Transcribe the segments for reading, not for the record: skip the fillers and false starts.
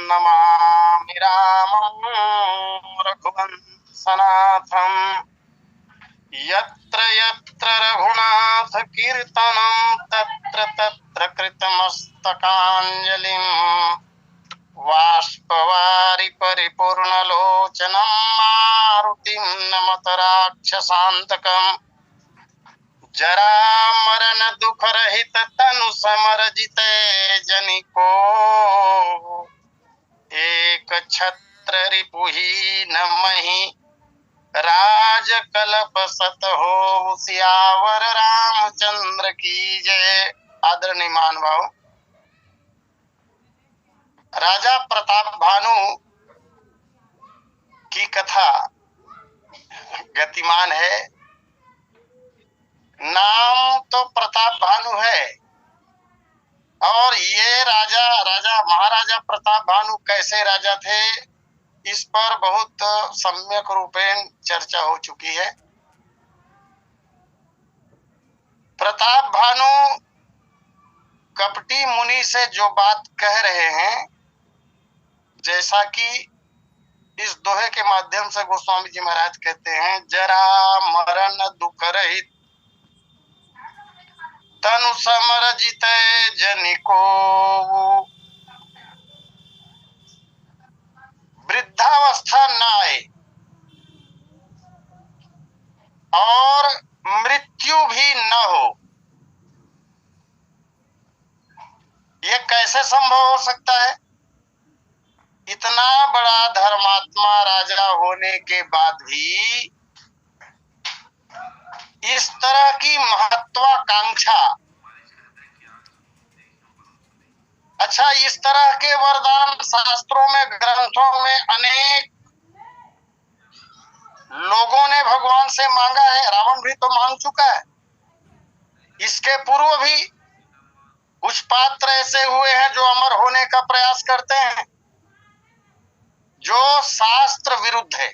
नमामि रामं रघुवंशनाथं। यत्र यत्र रघुनाथ कीर्तनं तत्र तत्र कृतमस्तकाञ्जलिं। बाष्पवारि परिपूर्णलोचनं मारुतिं नमत राक्षसान्तकम्। जरामरण दुख रहित तनु समरजिते जनिको। एक छत्र रिपुहीन मही राज कल्प सत हो। सियावर रामचंद्र की जय। आदरणीय महानुभाव, राजा प्रताप भानु की कथा गतिमान है। नाम तो प्रताप भानु है, और ये राजा महाराजा प्रताप भानु कैसे राजा थे, इस पर बहुत सम्यक रूपेण चर्चा हो चुकी है। प्रताप भानु कपटी मुनि से जो बात कह रहे हैं, जैसा कि इस दोहे के माध्यम से गोस्वामी जी महाराज कहते हैं, जरा मरण दुख रहित तनु समर जिते जनिको। वृद्धावस्था न आए और मृत्यु भी न हो, ये कैसे संभव हो सकता है? इतना बड़ा धर्मात्मा राजा होने के बाद भी इस तरह की महत्वाकांक्षा, अच्छा इस तरह के वरदान शास्त्रों में, ग्रंथों में अनेक लोगों ने भगवान से मांगा है। रावण भी तो मांग चुका है। इसके पूर्व भी कुछ पात्र ऐसे हुए हैं जो अमर होने का प्रयास करते हैं, जो शास्त्र विरुद्ध है।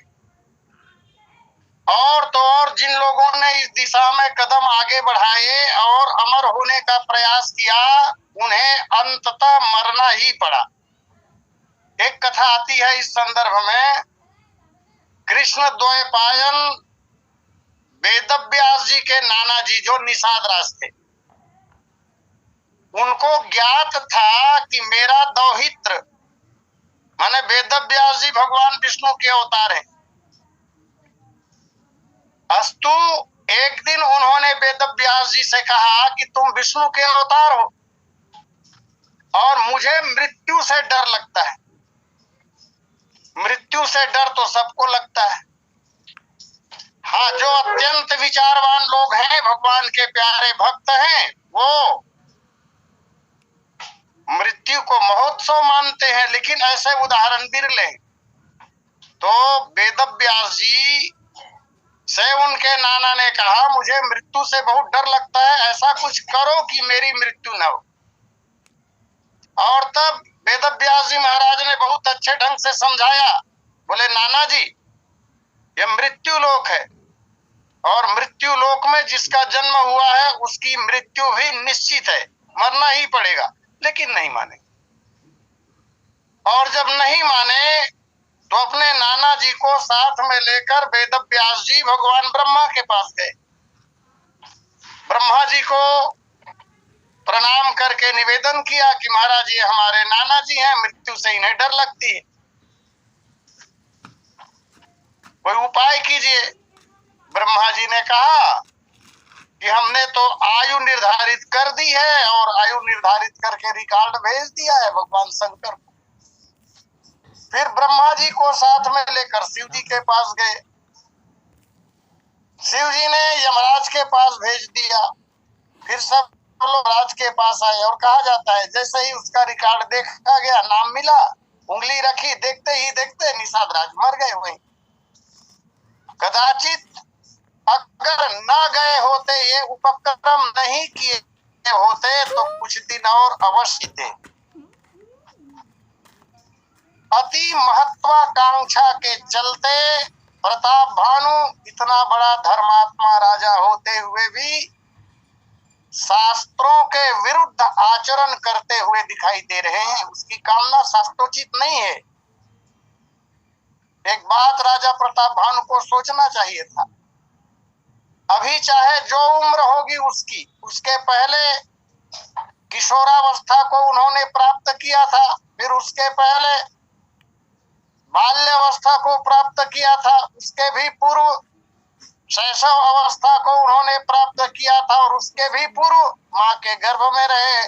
और तो और जिन लोगों ने इस दिशा में कदम आगे बढ़ाए और अमर होने का प्रयास किया, उन्हें अंततः मरना ही पड़ा। एक कथा आती है इस संदर्भ में। कृष्ण द्वैपायन वेदव्यास जी के नाना जी जो निषाद राज थे, उनको ज्ञात था कि मेरा दौहित्र माने वेदव्यास जी भगवान विष्णु के अवतार हैं। अस्तु एक दिन उन्होंने वेदव्यास जी से कहा कि तुम विष्णु के अवतार हो और मुझे मृत्यु से डर लगता है। मृत्यु से डर तो सबको लगता है। हाँ, जो अत्यंत विचारवान लोग हैं, भगवान के प्यारे भक्त हैं, वो मृत्यु को महोत्सव मानते हैं, लेकिन ऐसे उदाहरण बिरले। तो वेदव्यास जी से उनके नाना ने कहा, मुझे मृत्यु से बहुत डर लगता है, ऐसा कुछ करो कि मेरी मृत्यु न हो। और तब वेदव्यास जी महाराज ने बहुत अच्छे ढंग से समझाया। बोले, नाना जी, ये मृत्यु लोक है और मृत्यु लोक में जिसका जन्म हुआ है उसकी मृत्यु भी निश्चित है, मरना ही पड़ेगा। लेकिन नहीं माने, और जब नहीं माने तो अपने नाना जी को साथ में लेकर वेदव्यास जी भगवान ब्रह्मा के पास गए। ब्रह्मा जी को प्रणाम करके निवेदन किया कि महाराज ये हमारे नाना जी हैं, मृत्यु से इन्हें डर लगती है, कोई उपाय कीजिए। ब्रह्मा जी ने कहा कि हमने तो आयु निर्धारित कर दी है और आयु निर्धारित करके रिकॉर्ड भेज दिया है भगवान शंकर को। फिर ब्रह्मा जी को साथ में लेकर शिव जी के पास गए। शिव जी ने यमराज के पास भेज दिया। फिर सब लोग राज के पास आए और कहा जाता है जैसे ही उसका रिकॉर्ड देखा गया, नाम मिला, उंगली रखी, देखते ही देखते निषाद राज मर गए वहीं। कदाचित अगर न गए होते, ये उपक्रम नहीं किए होते, तो कुछ दिन और अवश्य थे। अति महत्वाकांक्षा के चलते प्रताप भानु इतना बड़ा धर्मात्मा राजा होते हुए भी शास्त्रों के विरुद्ध आचरण करते हुए दिखाई दे रहे हैं, उसकी कामना शास्त्रोचित नहीं है। एक बात राजा प्रताप भानु को सोचना चाहिए था। अभी चाहे जो उम्र होगी उसकी, उसके पहले किशोरावस्था को उन्होंने प्राप्त किया था, फिर उसके पहले बाल्यावस्था को प्राप्त किया था, उसके भी पूर्व शैशव अवस्था को उन्होंने प्राप्त किया था, और उसके भी पूर्व माँ के गर्भ में रहे।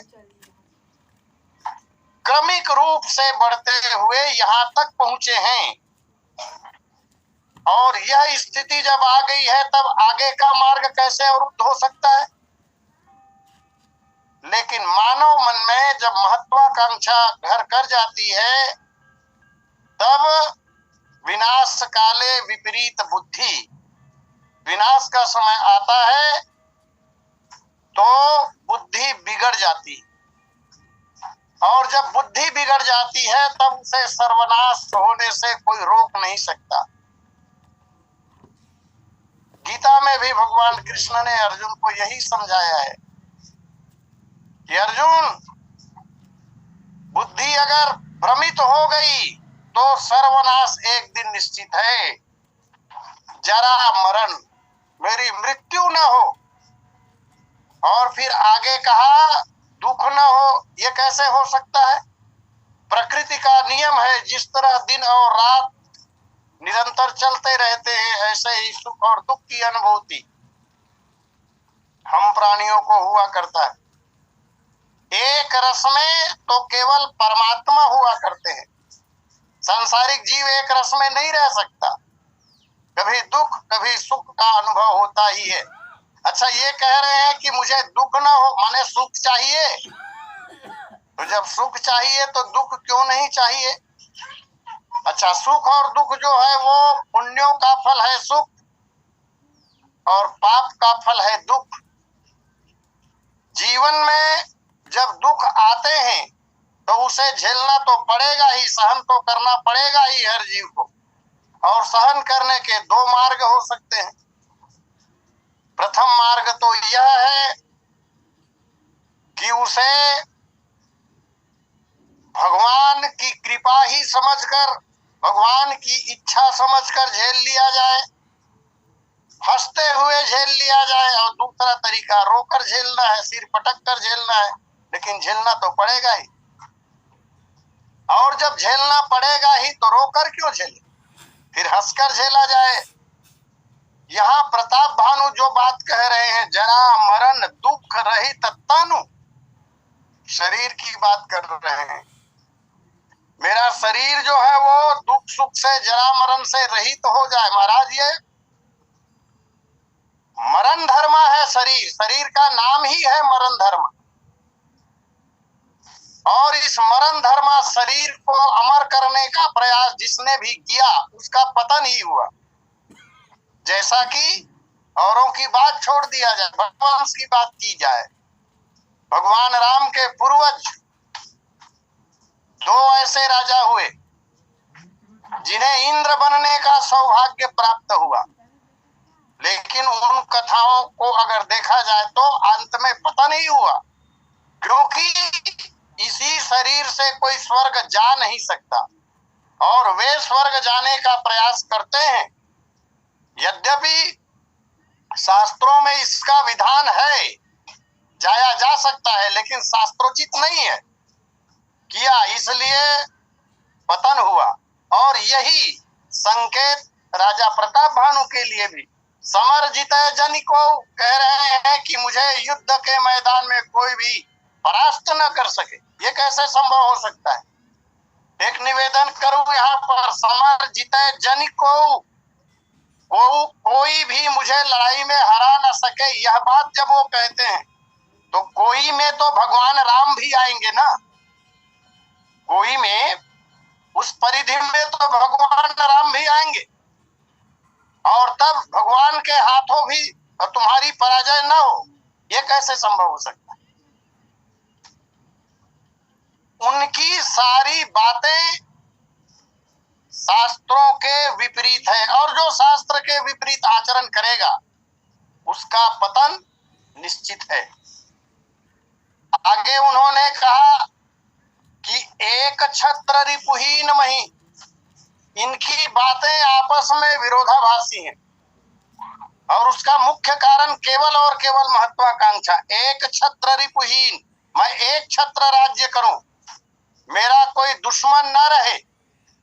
क्रमिक रूप से बढ़ते हुए यहाँ तक पहुंचे हैं, और यह स्थिति जब आ गई है तब आगे का मार्ग कैसे अवरुद्ध हो सकता है। लेकिन मानव मन में जब महत्वाकांक्षा घर कर जाती है, तब विनाश काले विपरीत बुद्धि, विनाश का समय आता है तो बुद्धि बिगड़ जाती है, और जब बुद्धि बिगड़ जाती है तब उसे सर्वनाश होने से कोई रोक नहीं सकता। गीता में भी भगवान कृष्ण ने अर्जुन को यही समझाया है कि अर्जुन, बुद्धि अगर भ्रमित हो गई तो सर्वनाश एक दिन निश्चित है। जरा मरण, मेरी मृत्यु न हो, और फिर आगे कहा दुख न हो। ये कैसे हो सकता है? प्रकृति का नियम है, जिस तरह दिन और रात निरंतर चलते रहते हैं, ऐसे ही सुख और दुख की अनुभूति हम प्राणियों को हुआ करता है। एक रस में तो केवल परमात्मा हुआ करते हैं, सांसारिक जीव एक रस में नहीं रह सकता। कभी दुख कभी सुख का अनुभव होता ही है। अच्छा, ये कह रहे हैं कि मुझे दुख ना हो, माने सुख चाहिए, तो जब सुख चाहिए तो दुख क्यों नहीं चाहिए? अच्छा, सुख और दुख जो है वो पुण्यों का फल है सुख, और पाप का फल है दुख। जीवन में जब दुख आते हैं तो उसे झेलना तो पड़ेगा ही, सहन तो करना पड़ेगा ही हर जीव को। और सहन करने के दो मार्ग हो सकते हैं। प्रथम मार्ग तो यह है कि उसे भगवान की कृपा ही समझकर, भगवान की इच्छा समझकर झेल लिया जाए, हंसते हुए झेल लिया जाए। और दूसरा तरीका रोकर झेलना है, सिर पटक कर झेलना है, लेकिन झेलना तो पड़ेगा ही। और जब झेलना पड़ेगा ही तो रोकर क्यों झेले, फिर हंसकर झेला जाए। यहाँ प्रताप भानु जो बात कह रहे हैं, जरा मरण दुख रहित तनु, शरीर की बात कर रहे हैं। मेरा शरीर जो है वो दुख सुख से, जरा मरण से रहित हो जाए। महाराज, ये मरण धर्म है शरीर, शरीर का नाम ही है मरण धर्म। और इस मरण धर्म शरीर को अमर करने का प्रयास जिसने भी किया उसका पतन ही हुआ। जैसा कि औरों की बात छोड़ दिया जाए, भगवान की बात की जाए। भगवान राम के पूर्वज दो ऐसे राजा हुए जिन्हें इंद्र बनने का सौभाग्य प्राप्त हुआ, लेकिन उन कथाओं को अगर देखा जाए तो अंत में पतन ही हुआ, क्योंकि इसी शरीर से कोई स्वर्ग जा नहीं सकता, और वे स्वर्ग जाने का प्रयास करते हैं। यद्यपि शास्त्रों में इसका विधान है, जाया जा सकता है, लेकिन शास्त्रोचित नहीं है किया, इसलिए पतन हुआ। और यही संकेत राजा प्रताप भानु के लिए भी, समर जितय जन को कह रहे हैं कि मुझे युद्ध के मैदान में कोई भी परास्त न कर सके। ये कैसे संभव हो सकता है? एक निवेदन करूं यहाँ पर, समर जितय जन को कोई भी मुझे लड़ाई में हरा न सके, यह बात जब वो कहते हैं तो कोई में तो भगवान राम भी आएंगे ना। कोई में, उस परिधि में तो भगवान राम भी आएंगे, और तब भगवान के हाथों भी तुम्हारी पराजय न हो। ये कैसे संभव हो सकता है? उनकी सारी बातें शास्त्रों के विपरीत है, और जो शास्त्र के विपरीत आचरण करेगा उसका पतन निश्चित है। आगे उन्होंने कहा कि एक छत्र रिपुहीन मही, इनकी बातें आपस में विरोधाभासी हैं और उसका मुख्य कारण केवल और केवल महत्वाकांक्षा। एक छत्र रिपुहीन, मैं एक छत्र राज्य करूं, मेरा कोई दुश्मन ना रहे,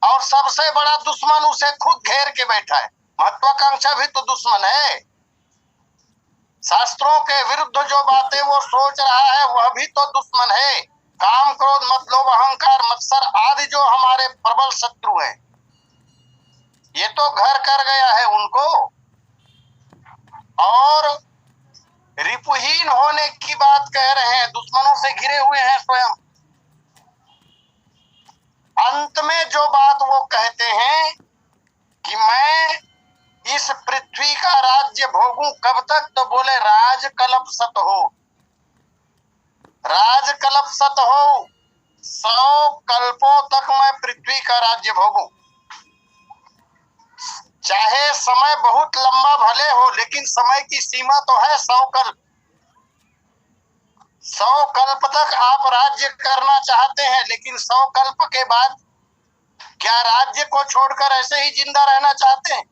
और सबसे बड़ा दुश्मन उसे खुद घेर के बैठा है। महत्वाकांक्षा भी तो दुश्मन है। शास्त्रों के विरुद्ध जो बातें वो सोच रहा है वह भी तो दुश्मन है। काम, क्रोध, मत, लोभ, अहंकार, मत्सर आदि जो हमारे प्रबल शत्रु हैं, ये तो घर कर गया है उनको। और रिपुहीन होने की बात कह रहे हैं, दुश्मनों से घिरे हुए हैं स्वयं। अंत में जो बात वो कहते हैं कि मैं इस पृथ्वी का राज्य भोगूं कब तक, तो बोले राजकल्प सत हो, राजकल्प सत हो, 100 कल्पों तक मैं पृथ्वी का राज्य भोगूं। चाहे समय बहुत लंबा भले हो, लेकिन समय की सीमा तो है 100 कल्प। 100 कल्प तक आप राज्य करना चाहते हैं, लेकिन 100 कल्प के बाद क्या राज्य को छोड़कर ऐसे ही जिंदा रहना चाहते हैं?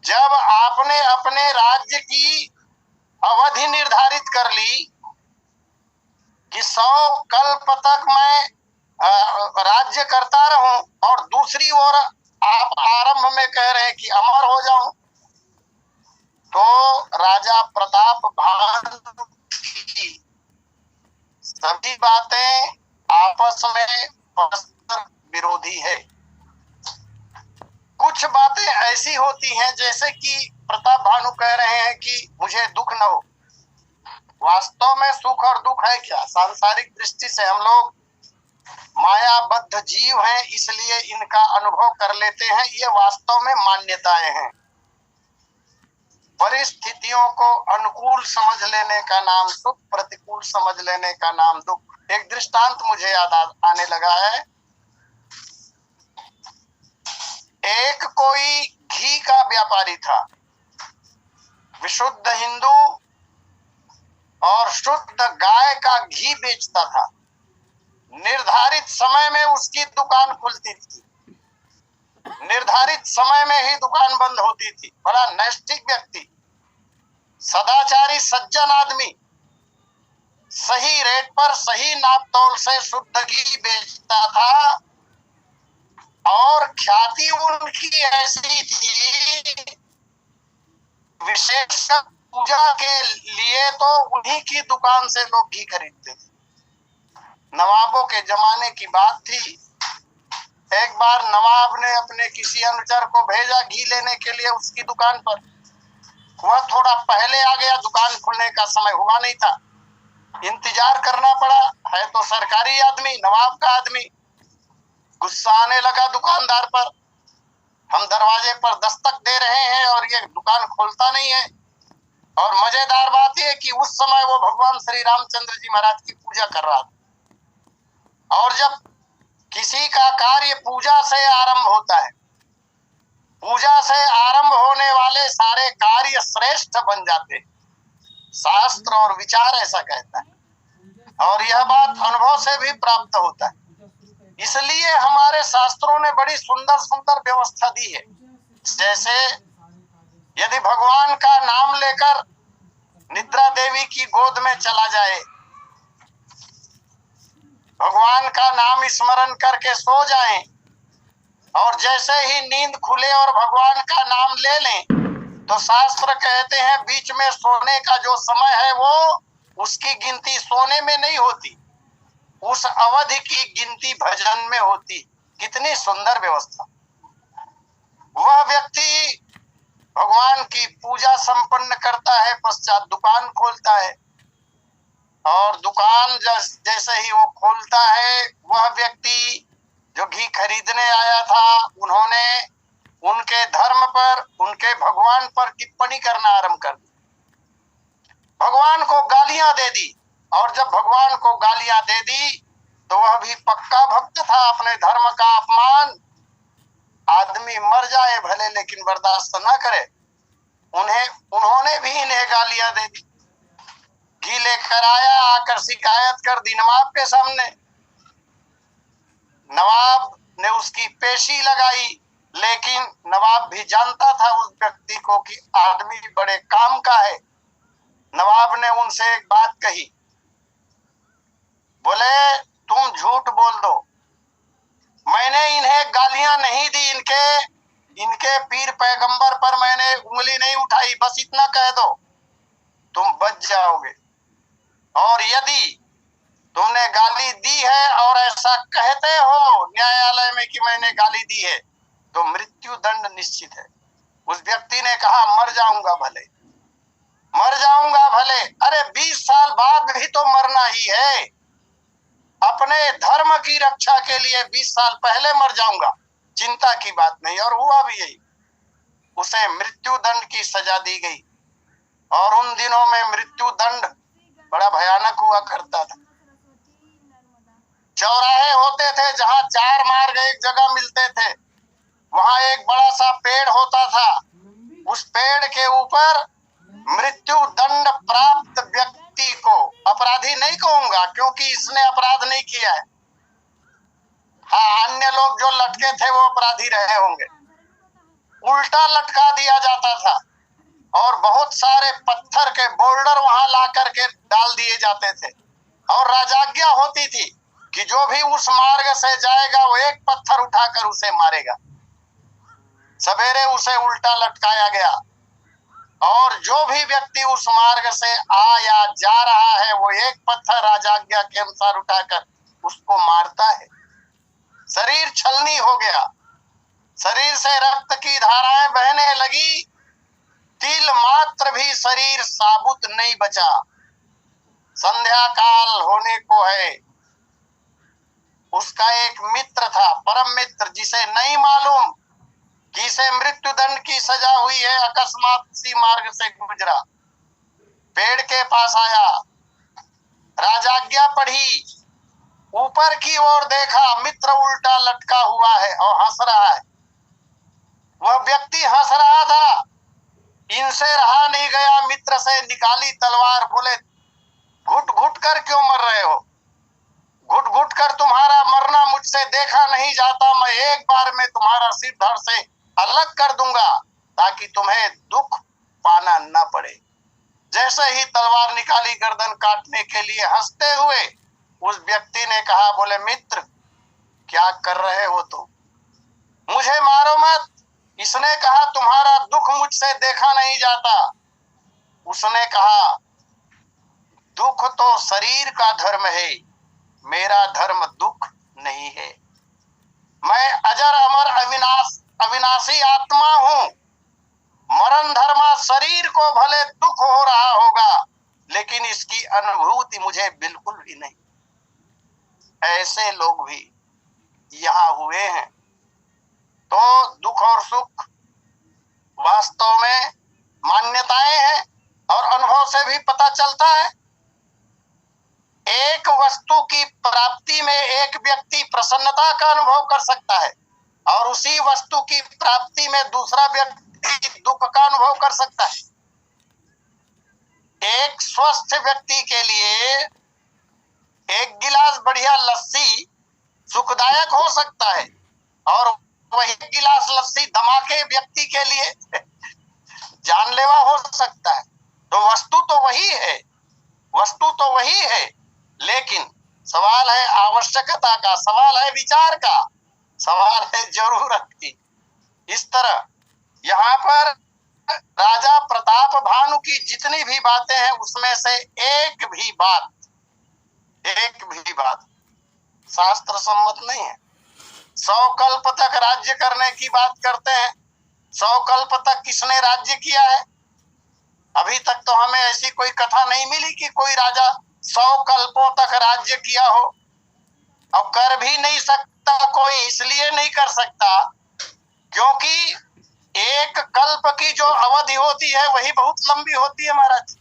जब आपने अपने राज्य की अवधि निर्धारित कर ली कि 100 कल्प तक मैं राज्य करता रहूं, और दूसरी ओर आप आरंभ में कह रहे हैं कि अमर हो जाऊं, तो राजा प्रताप भानु की सभी बातें आपस में परस्पर विरोधी है। कुछ बातें ऐसी होती हैं जैसे कि प्रताप भानु कह रहे हैं कि मुझे दुख न हो। वास्तव में सुख और दुख है क्या? सांसारिक दृष्टि से हम लोग मायाबद्ध जीव हैं, इसलिए इनका अनुभव कर लेते हैं। ये वास्तव में मान्यताएं हैं। परिस्थितियों को अनुकूल समझ लेने का नाम सुख, प्रतिकूल समझ लेने का नाम दुख। एक दृष्टांत मुझे याद आने लगा है। एक कोई घी का व्यापारी था, विशुद्ध हिंदू और शुद्ध गाय का घी बेचता था। निर्धारित समय में उसकी दुकान खुलती थी, निर्धारित समय में ही दुकान बंद होती थी। बड़ा नैष्ठिक व्यक्ति, सदाचारी, सज्जन आदमी, सही रेट पर सही नाप तौल से शुद्ध घी बेचता था। और ख्याति उनकी ऐसी थी, विशेष पूजा के लिए तो उन्हीं की दुकान से लोग घी खरीदते थे। नवाबों के जमाने की बात थी। एक बार नवाब ने अपने किसी अनुचर को भेजा घी लेने के लिए उसकी दुकान पर। वह थोड़ा पहले आ गया, दुकान खुलने का समय हुआ नहीं था। इंतजार करना पड़ा, है तो सरकारी आदमी, नवाब का आदमी। गुस्सा आने लगा दुकानदार पर। हम दरवाजे पर दस्तक दे रहे हैं और ये दुकान खोलता नहीं है। और मजेदार बात यह कि उस समय वो भगवान श्री रामचंद्र जी महाराज की पूजा कर रहा था। और जब किसी का कार्य पूजा से आरंभ होता है, पूजा से आरंभ होने वाले सारे कार्य श्रेष्ठ बन जाते हैं। शास्त्र और विचार ऐसा कहता है, और यह बात अनुभव से भी प्राप्त होता है। इसलिए हमारे शास्त्रों ने बड़ी सुंदर सुंदर व्यवस्था दी है। जैसे यदि भगवान का नाम लेकर निद्रा देवी की गोद में चला जाए, भगवान का नाम स्मरण करके सो जाएं, और जैसे ही नींद खुले और भगवान का नाम ले लें, तो शास्त्र कहते हैं बीच में सोने का जो समय है वो उसकी गिनती सोने में नहीं होती, उस अवधि की गिनती भजन में होती। कितनी सुंदर व्यवस्था। वह व्यक्ति भगवान की पूजा संपन्न करता है, पश्चात दुकान खोलता है, और दुकान जैसे ही वो खोलता है, वह व्यक्ति जो घी खरीदने आया था, उन्होंने उनके धर्म पर, उनके भगवान पर टिप्पणी करना आरंभ कर दी। भगवान को गालियां दे दी, और जब भगवान को गालियां दे दी तो वह भी पक्का भक्त था। अपने धर्म का अपमान आदमी मर जाए भले, लेकिन बर्दाश्त न करे। उन्होंने भी इन्हें गालियां दे दी। घी लेकर आया, आकर शिकायत कर दी नवाब के सामने। नवाब ने उसकी पेशी लगाई, लेकिन नवाब भी जानता था उस व्यक्ति को कि आदमी बड़े काम का है। नवाब ने उनसे एक बात कही, बोले तुम झूठ बोल दो, मैंने इन्हें गालियां नहीं दी, इनके पीर पैगंबर पर मैंने उंगली नहीं उठाई, बस इतना कह दो, तुम बच जाओगे। और यदि तुमने गाली दी है और ऐसा कहते हो न्यायालय में कि मैंने गाली दी है, तो मृत्यु दंड निश्चित है। उस व्यक्ति ने कहा मर जाऊंगा भले, मर जाऊंगा भले। अरे 20 साल बाद भी तो मरना ही है, अपने धर्म की रक्षा के लिए 20 साल पहले मर जाऊंगा, चिंता की बात नहीं। और हुआ भी यही, उसे मृत्यु दंड की सजा दी गई। और उन दिनों में मृत्यु दंड बड़ा भयानक हुआ करता था। चौराहे होते थे जहां 4 मार्ग एक जगह मिलते थे, वहां एक बड़ा सा पेड़ होता था। उस पेड़ के ऊपर मृत्यु दंड प्राप्त व्यक्ति को, अपराधी नहीं कहूंगा क्योंकि इसने अपराध नहीं किया है, हाँ अन्य लोग जो लटके थे वो अपराधी रहे होंगे, उल्टा लटका दिया जाता था। और बहुत सारे पत्थर के बोल्डर वहां ला करके डाल दिए जाते थे। और राजाज्ञा होती थी कि जो भी उस मार्ग से जाएगा वो एक पत्थर उठाकर उसे मारेगा। सवेरे उसे उल्टा लटकाया गया, और जो भी व्यक्ति उस मार्ग से आ या जा रहा है वो एक पत्थर राजाज्ञा के अनुसार उठाकर उसको मारता है। शरीर छलनी हो गया, शरीर से रक्त की धाराएं बहने लगी, तिल मात्र भी शरीर साबुत नहीं बचा। संध्या काल होने को है। उसका एक मित्र था, परम मित्र, जिसे नहीं मालूम कि इसे मृत्यु दंड की सजा हुई है, अकस्मात सी मार्ग से गुजरा, पेड़ के पास आया, राजाज्ञा पढ़ी, ऊपर की ओर देखा, मित्र उल्टा लटका हुआ है और हंस रहा है। वह व्यक्ति हंस रहा था, इनसे रहा नहीं गया, मित्र से निकाली तलवार, बोले घुट घुट कर क्यों मर रहे हो, घुट घुट कर तुम्हारा मरना मुझसे देखा नहीं जाता, मैं एक बार में तुम्हारा सिर धड़ से अलग कर दूंगा ताकि तुम्हें दुख पाना न पड़े। जैसे ही तलवार निकाली गर्दन काटने के लिए, हंसते हुए उस व्यक्ति ने कहा, बोले मित्र क्या कर रहे हो तुम, मुझे मारो मत। इसने कहा तुम्हारा दुख मुझसे देखा नहीं जाता। उसने कहा दुख तो शरीर का धर्म है, मेरा धर्म दुख नहीं है। मैं अजर अमर अविनाशी आत्मा हूं। मरण धर्मा शरीर को भले दुख हो रहा होगा, लेकिन इसकी अनुभूति मुझे बिल्कुल भी नहीं। ऐसे लोग भी यहाँ हुए हैं। तो दुख और सुख वास्तव में मान्यताएं हैं और अनुभव से भी पता चलता है। एक वस्तु की प्राप्ति में एक व्यक्ति प्रसन्नता का अनुभव कर सकता है और उसी वस्तु की प्राप्ति में दूसरा व्यक्ति दुख का अनुभव कर सकता है। एक स्वस्थ व्यक्ति के लिए एक गिलास बढ़िया लस्सी सुखदायक हो सकता है और वही गिलास लस्सी धमाके व्यक्ति के लिए जानलेवा हो सकता है। तो वस्तु तो वही है, वस्तु तो वही है, लेकिन सवाल है आवश्यकता का, सवाल है विचार का, सवाल है जरूरत की। इस तरह यहाँ पर राजा प्रताप भानु की जितनी भी बातें हैं उसमें से एक भी बात शास्त्र सम्मत नहीं है। 100 कल्प तक राज्य करने की बात करते हैं, 100 कल्प तक किसने राज्य किया है? अभी तक तो हमें ऐसी कोई कथा नहीं मिली कि कोई राजा 100 कल्पों तक राज्य किया हो। और कर भी नहीं सकता कोई, इसलिए नहीं कर सकता क्योंकि एक कल्प की जो अवधि होती है वही बहुत लंबी होती है महाराज।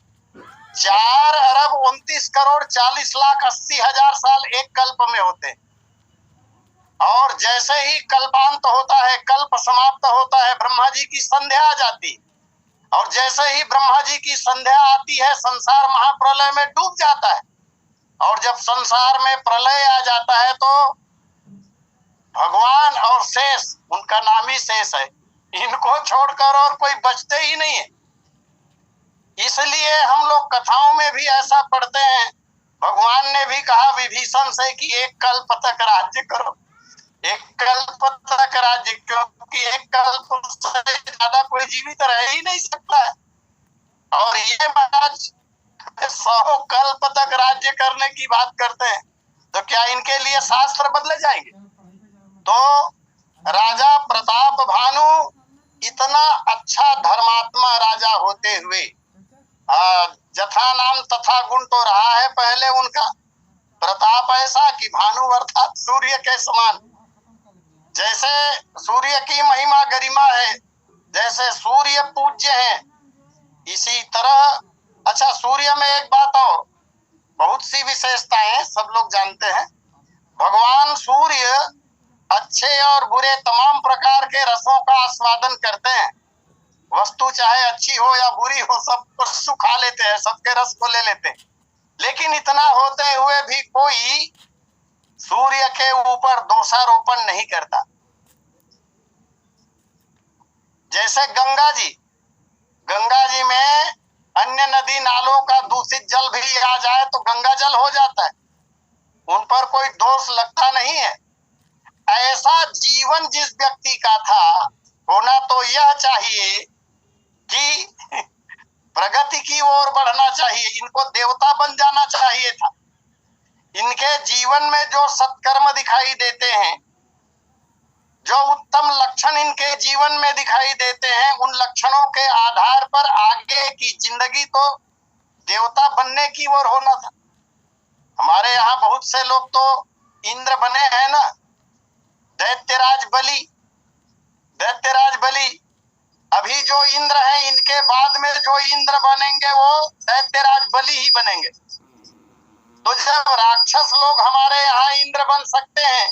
4 अरब 29 करोड़ 40 लाख 80 हजार साल एक कल्प में होते हैं। और जैसे ही कल्पांत होता है, कल्प समाप्त होता है, ब्रह्मा जी की संध्या आ जाती, और जैसे ही ब्रह्मा जी की संध्या आती है, संसार महाप्रलय में डूब जाता है। और जब संसार में प्रलय आ जाता है तो भगवान और शेष, उनका नाम ही शेष है, इनको छोड़कर और कोई बचते ही नहीं है। इसलिए हम लोग कथाओं में भी ऐसा पढ़ते हैं, भगवान ने भी कहा विभीषण से कि एक कल्प तक राज्य करो, एक कल्प तक राज्य, क्योंकि एक कल्प से ज्यादा कोई जीवित रह ही नहीं सकता है। और ये महाराज 100 कल्प तक राज्य करने की बात करते हैं, तो क्या इनके लिए शास्त्र बदले जाएंगे? तो राजा प्रताप भानु इतना अच्छा धर्मात्मा राजा होते हुए जथा नाम तथा गुण तो रहा है पहले उनका। प्रताप ऐसा कि भानु अर्थात सूर्य के समान, जैसे सूर्य की महिमा गरिमा है, जैसे सूर्य पूज्य है, इसी तरह। अच्छा, सूर्य में एक बात और, बहुत सी विशेषताएं सब लोग जानते हैं। भगवान सूर्य अच्छे और बुरे तमाम प्रकार के रसों का आस्वादन करते हैं। वस्तु चाहे अच्छी हो या बुरी हो, सबको सुखा लेते हैं, सबके रस को ले लेते हैं। लेकिन इतना होते हुए भी कोई सूर्य के ऊपर दोषारोपण नहीं करता। जैसे गंगा जी में अन्य नदी नालों का दूषित जल भी आ जाए तो गंगा जल हो जाता है, उन पर कोई दोष लगता नहीं है। ऐसा जीवन जिस व्यक्ति का था, होना तो यह चाहिए कि प्रगति की ओर बढ़ना चाहिए, इनको देवता बन जाना चाहिए था। इनके जीवन में जो सत्कर्म दिखाई देते हैं, जो उत्तम लक्षण इनके जीवन में दिखाई देते हैं, उन लक्षणों के आधार पर आगे की जिंदगी तो देवता बनने की ओर होना था। हमारे यहाँ बहुत से लोग तो इंद्र बने हैं ना, दैत्यराज बलि। अभी जो इंद्र है, इनके बाद में जो इंद्र बनेंगे वो दैत्यराज बलि ही बनेंगे। तो जब राक्षस लोग हमारे यहाँ इंद्र बन सकते हैं,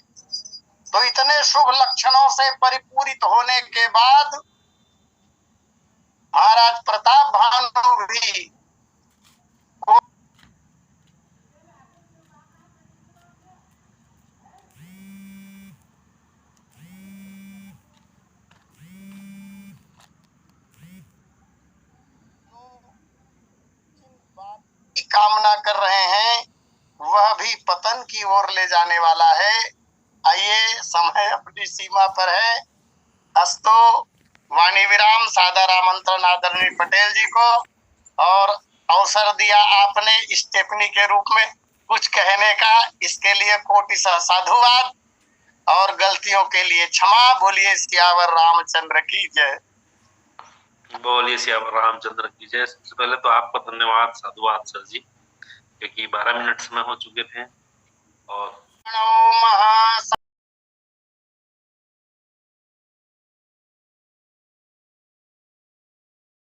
तो इतने शुभ लक्षणों से परिपूरित होने के बाद महाराज प्रताप भानु भी कामना कर रहे हैं, वह भी पतन की ओर ले जाने वाला है। आइए, समय अपनी सीमा पर है। अस्तु। वाणी विराम। सादर आमंत्रण आदरणीय पटेल जी को, और अवसर दिया आपने स्टेफनी के रूप में कुछ कहने का, इसके लिए कोटि साधुवाद और गलतियों के लिए क्षमा। बोलिए सियावर रामचंद्र की जय। बोलिए सियावर रामचंद्र की जय। सबसे पहले तो आपको धन्यवाद, साधुवाद सर जी, क्योंकि 12 मिनट समय हो चुके थे। और